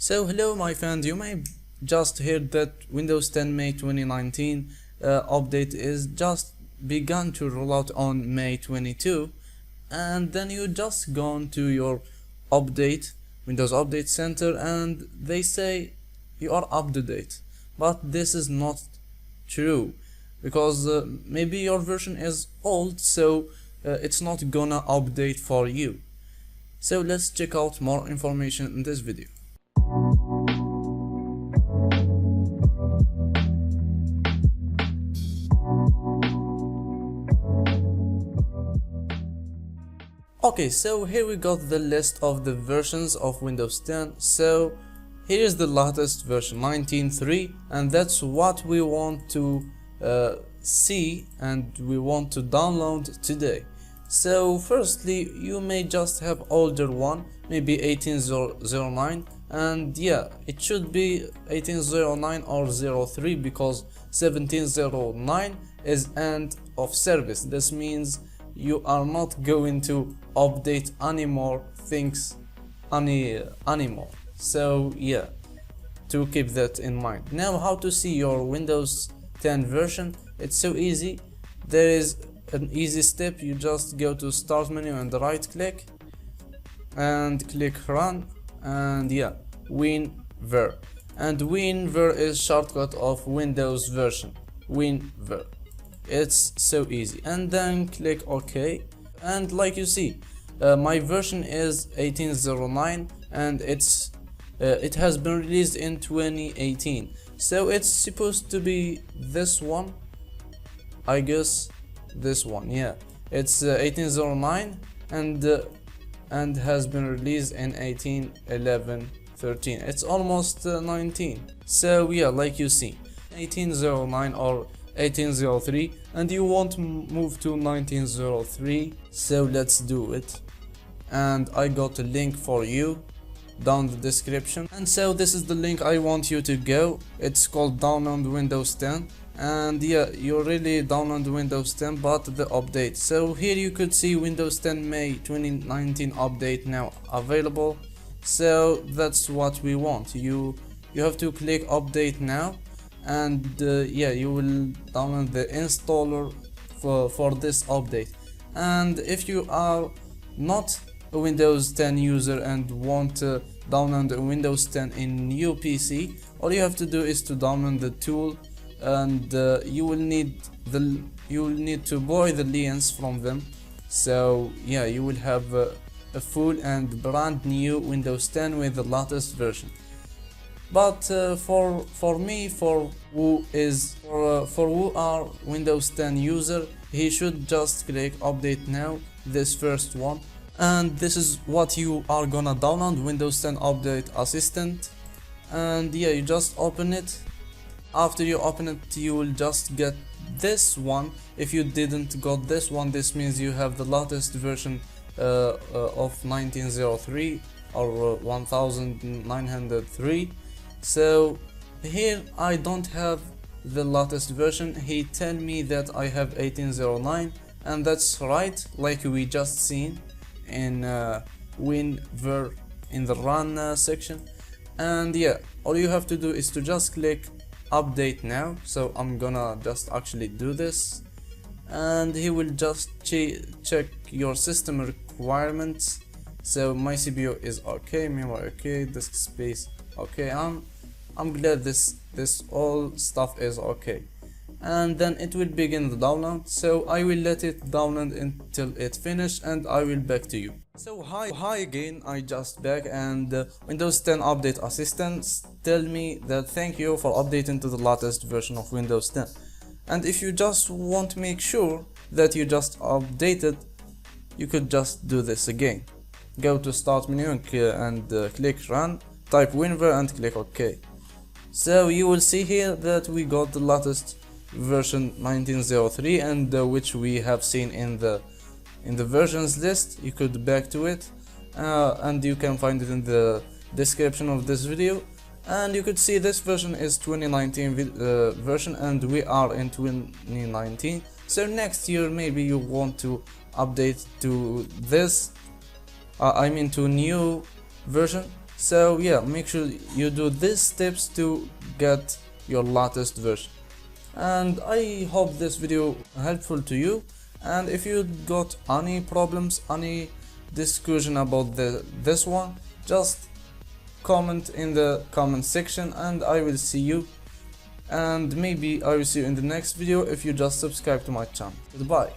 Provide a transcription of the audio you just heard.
So hello my friend, you may just heard that Windows 10 May 2019 update is just begun to roll out on May 22, and then you just gone to your update Windows Update Center and they say you are up to date, but this is not true because maybe your version is old, so it's not gonna update for you. So let's check out more information in this video. Okay, so here we got the list of the versions of Windows 10. So here is the latest version 19.3, and that's what we want to see and we want to download today. So firstly, you may just have older one, maybe 18.09, and yeah, it should be 18.09 or 03 because 17.09 is end of service. This means you are not going to update any more things anymore. So yeah, to keep that in mind. Now, how to see your Windows 10 version? It's so easy. There is an easy step. You just go to start menu and right click and click run, and yeah, WinVer, and WinVer is shortcut of Windows version, WinVer. It's so easy, and then click OK, and like you see, my version is 18.09 and it has been released in 2018, so it's supposed to be this one, I guess. This one, yeah, it's 18.09 and has been released in 18.11.13. It's almost 19. So yeah, like you see, 18.09 or 18.03, and you want to move to 19.03. So let's do it, and I got a link for you down the description. And so this is the link I want you to go. It's called Download Windows 10, and yeah, you really download Windows 10 but the update. So here you could see Windows 10 May 2019 update now available. So that's what we want. You have to click update now, and yeah, you will download the installer for this update. And if you are not a Windows 10 user and want to download Windows 10 in new PC, all you have to do is to download the tool, and you will need to buy the license from them. So yeah, you will have a full and brand new Windows 10 with the latest version. But for me, for who are Windows 10 user, he should just click update now, this first one, and this is what you are gonna download, Windows 10 Update Assistant. And yeah, you just open it. After you open it, you will just get this one. If you didn't got this one, this means you have the latest version of 19.03 or 1903. So here I don't have the latest version. He tell me that I have 18.09, and that's right, like we just seen in WinVer in the run section. And yeah, all you have to do is to just click update now. So I'm gonna just actually do this, and he will just check your system requirements. So my CPU is okay, memory okay, disk space okay. I'm glad this all stuff is okay, and then it will begin the download. So I will let it download until it finished, and I will back to you. So hi again, I just back, and Windows 10 Update Assistant tell me that thank you for updating to the latest version of Windows 10. And if you just want to make sure that you just updated, you could just do this again. Go to start menu and click run, type WinVer and click OK. So you will see here that we got the latest version 19.03, and which we have seen in the versions list. You could back to it, and you can find it in the description of this video. And you could see this version is 2019 version, and we are in 2019. So next year maybe you want to update to this, I mean to new version. So yeah, make sure you do these steps to get your latest version. And I hope this video helpful to you, and if you got any problems, any discussion about this one, just comment in the comment section and I will see you, and maybe I will see you in the next video if you just subscribe to my channel. Goodbye.